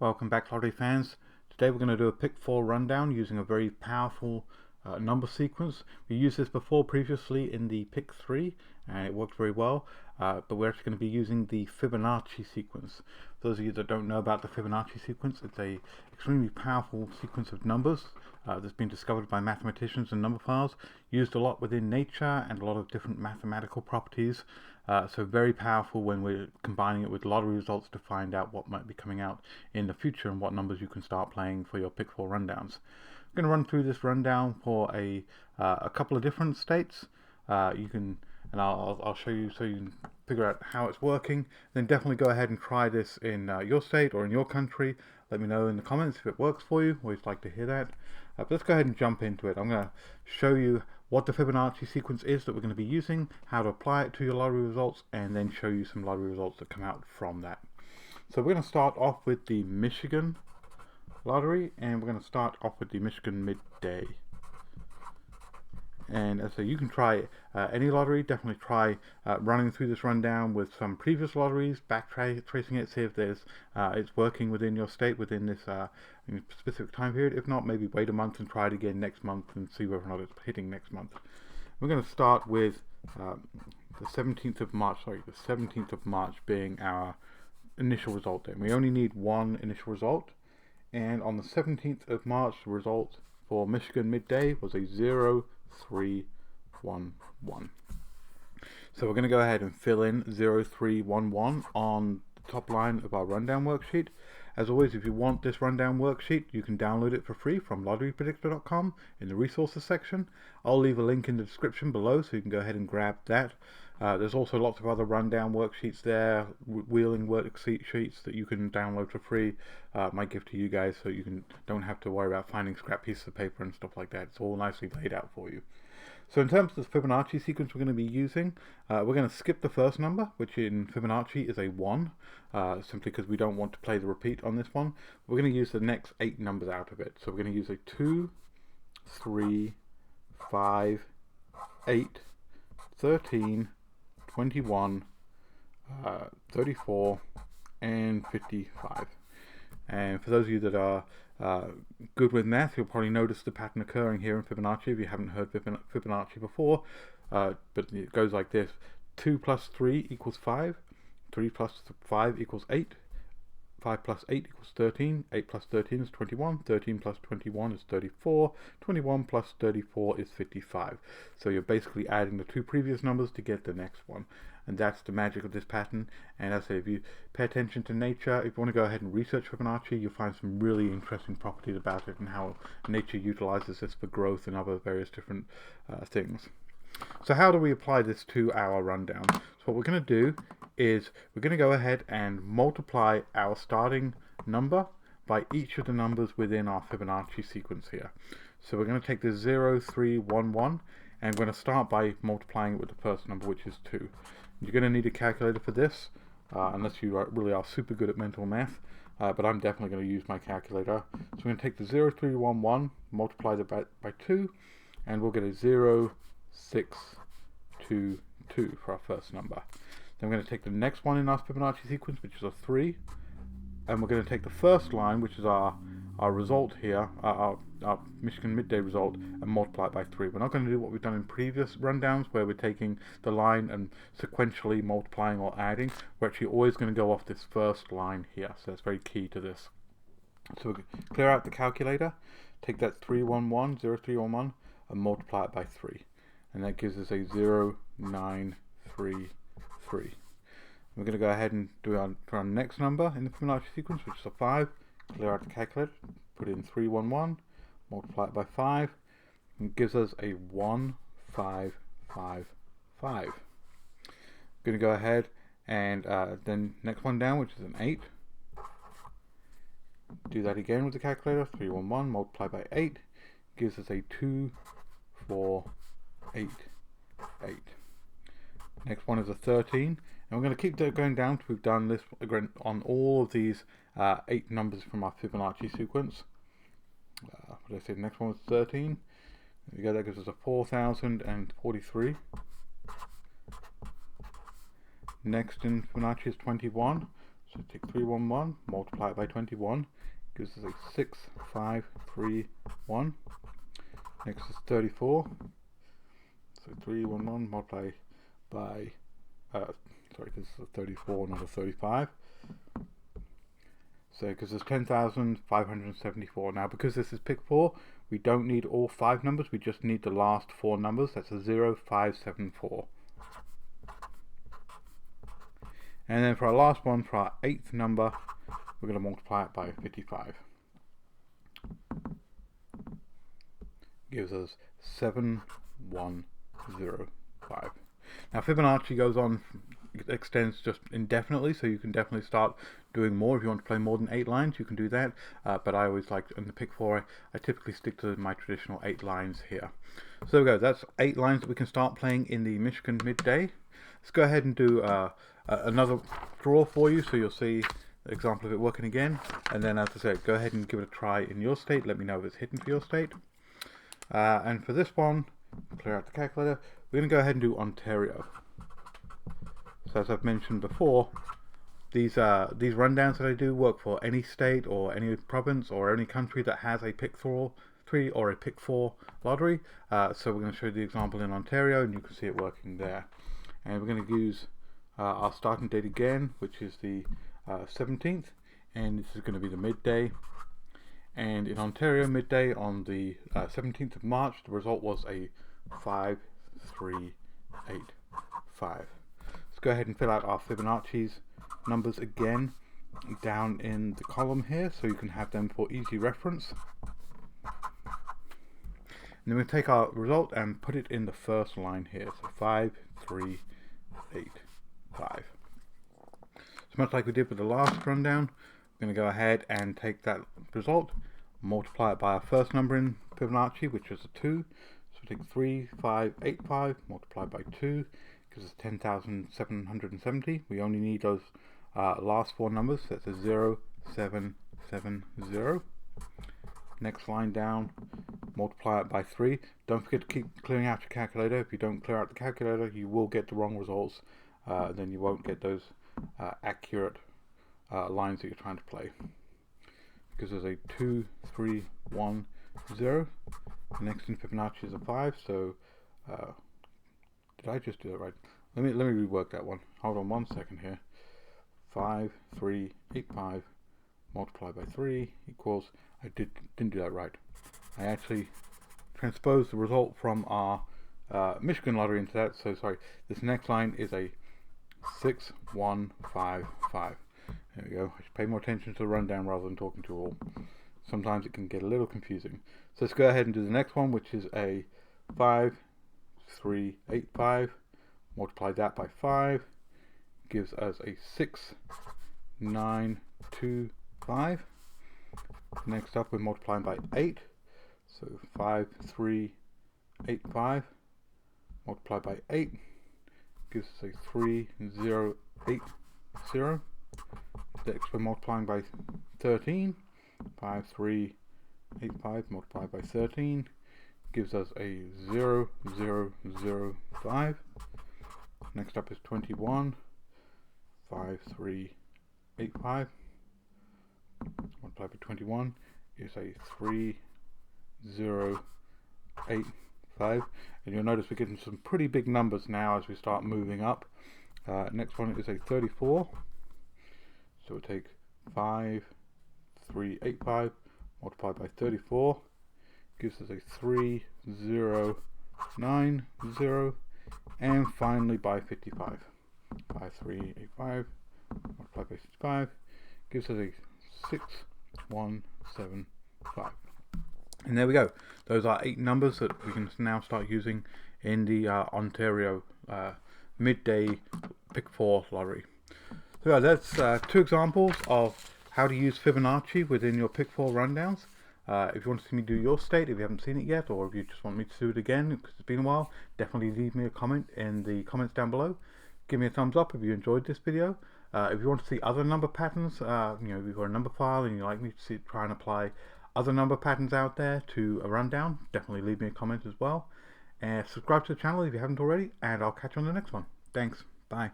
Welcome back, lottery fans. Today we're going to do a pick 4 rundown using a very powerful number sequence. We used this before previously in the pick 3 and it worked very well, but we're actually going to be using the Fibonacci sequence. For those of you that don't know about the Fibonacci sequence, it's a extremely powerful sequence of numbers that's been discovered by mathematicians and number files, used a lot within nature and a lot of different mathematical properties. So very powerful when we're combining it with lottery results to find out what might be coming out in the future and what numbers you can start playing for your pick 4 rundowns. I'm going to run through this rundown for a couple of different states. I'll show you so you can figure out how it's working. Then definitely go ahead and try this in your state or in your country. Let me know in the comments if it works for you. Always like to hear that. But let's go ahead and jump into it. I'm going to show you what the Fibonacci sequence is that we're going to be using, how to apply it to your lottery results, and then show you some lottery results that come out from that. So we're going to start off with the Michigan lottery, and we're going to start off with the Michigan midday. And so you can try any lottery. Definitely try running through this rundown with some previous lotteries, tracing it, see if it's working within your state within this specific time period. If not, maybe wait a month and try it again next month and see whether or not it's hitting next month. We're going to start with the 17th of March. Sorry, the 17th of March being our initial result. Then we only need one initial result, and on the 17th of March, the result for Michigan midday was a 0311. So we're going to go ahead and fill in 0311 on the top line of our rundown worksheet. As always, if you want this rundown worksheet, you can download it for free from lotterypredictor.com in the resources section. I'll leave a link in the description below so you can go ahead and grab that. There's also lots of other rundown worksheets there, wheeling worksheets that you can download for free. My gift to you guys, so you don't have to worry about finding scrap pieces of paper and stuff like that. It's all nicely laid out for you. So in terms of the Fibonacci sequence we're going to be using, we're going to skip the first number, which in Fibonacci is a 1, simply because we don't want to play the repeat on this one. We're going to use the next 8 numbers out of it. So we're going to use a 2, 3, 5, 8, 13, 21, 34, and 55. And for those of you that are good with math, you'll probably notice the pattern occurring here in Fibonacci if you haven't heard Fibonacci before. But it goes like this: 2 plus 3 equals 5, 3 plus 5 equals 8, 5 plus 8 equals 13, 8 plus 13 is 21, 13 plus 21 is 34, 21 plus 34 is 55. So you're basically adding the two previous numbers to get the next one. And that's the magic of this pattern. And as I say, if you pay attention to nature, if you want to go ahead and research Fibonacci, you'll find some really interesting properties about it and how nature utilizes this for growth and other various different things. So how do we apply this to our rundown? So what we're going to do is we're going to go ahead and multiply our starting number by each of the numbers within our Fibonacci sequence here. So we're going to take the 0311 and we're going to start by multiplying it with the first number, which is 2. You're going to need a calculator for this, unless you really are super good at mental math, but I'm definitely going to use my calculator. So we're going to take the 0311, multiply that by 2, and we'll get a 0622 for our first number. Then we're going to take the next one in our Fibonacci sequence, which is a 3, and we're going to take the first line, which is our result here, our Michigan midday result, and multiply it by 3. We're not going to do what we've done in previous rundowns, where we're taking the line and sequentially multiplying or adding. We're actually always going to go off this first line here, so that's very key to this. So we'll clear out the calculator, take that 0311, and multiply it by 3. And that gives us a 0933. We're going to go ahead and do our next number in the Fibonacci sequence, which is a 5. Clear out the calculator, put in 311, multiply it by 5, and it gives us a 1555. We're going to go ahead and then next one down, which is an 8. Do that again with the calculator, 311, multiply by 8, gives us a 2488. Next one is a 13, and we're going to keep going down till we've done this again on all of these 8 numbers from our Fibonacci sequence. What did I say? The next one was 13. There we go, that gives us a 4043. Next in Fibonacci is 21. So So take 311, multiply it by 21, gives us a 6531. Next is 34. So 311 multiply by, sorry, this is a 34, not a 35. So because there's 10,574. Now because this is pick 4, we don't need all 5 numbers, we just need the last 4 numbers. That's a 0574. And then for our last one, for our 8th number, we're going to multiply it by 55. Gives us 7105. Now Fibonacci goes on, extends just indefinitely, so you can definitely start doing more. If you want to play more than 8 lines, you can do that, but I always like, in the pick 4, I typically stick to my traditional 8 lines here. So there we go, that's 8 lines that we can start playing in the Michigan midday. Let's go ahead and do another draw for you, so you'll see an example of it working again, and then as I said, go ahead and give it a try in your state. Let me know if it's hitting for your state. And for this one, clear out the calculator, we're going to go ahead and do Ontario. So as I've mentioned before, these rundowns that I do work for any state or any province or any country that has a pick 3 or a pick 4 lottery. So we're going to show you the example in Ontario, and you can see it working there. And we're going to use our starting date again, which is the 17th, and this is going to be the midday. And in Ontario, midday on the 17th of March, the result was a 5385. Let's go ahead and fill out our Fibonacci's numbers again down in the column here, so you can have them for easy reference. And then we'll take our result and put it in the first line here, so 5385. So much like we did with the last rundown, we're going to go ahead and take that result, multiply it by our first number in Fibonacci, which is a 2. So we take 3585 multiplied by 2, gives us 10,770. We only need those last 4 numbers, so that's a 0770. Next line down, multiply it by 3. Don't forget to keep clearing out your calculator. If you don't clear out the calculator, you will get the wrong results. Then you won't get those accurate lines that you're trying to play. Because there's a 2, 3, 1, 0. The next in Fibonacci is a 5. So did I just do that right? Let me rework that one. Hold on 1 second here. 5385 multiplied by 3 equals, I didn't do that right. I actually transposed the result from our Michigan lottery into that. So sorry, this next line is a 6155. There we go. I should pay more attention to the rundown rather than talking to you all. Sometimes it can get a little confusing. So let's go ahead and do the next one, which is a 5385. Multiply that by 5. Gives us a 6925. Next up, we're multiplying by 8. So 5385 multiplied by 8 gives us a 3080. Next, we're multiplying by 13. 5385 multiplied by 13 gives us a 0005. Next up is 21. 5385 multiplied by 21 is a 3085. And you'll notice we're getting some pretty big numbers now as we start moving up. Next one is a 34. So we'll take 5385 multiplied by 34 gives us a 3090, and finally by 55. 5385 multiplied by 55 gives us a 6175. And there we go. Those are 8 numbers that we can now start using in the Ontario midday pick 4 lottery. So that's 2 examples of how to use Fibonacci within your pick 4 rundowns. If you want to see me do your state, if you haven't seen it yet, or if you just want me to do it again because it's been a while, definitely leave me a comment in the comments down below. Give me a thumbs up if you enjoyed this video. If you want to see other number patterns, if you've got a number file and you'd like me to try and apply other number patterns out there to a rundown, definitely leave me a comment as well. And subscribe to the channel if you haven't already, and I'll catch you on the next one. Thanks. Bye.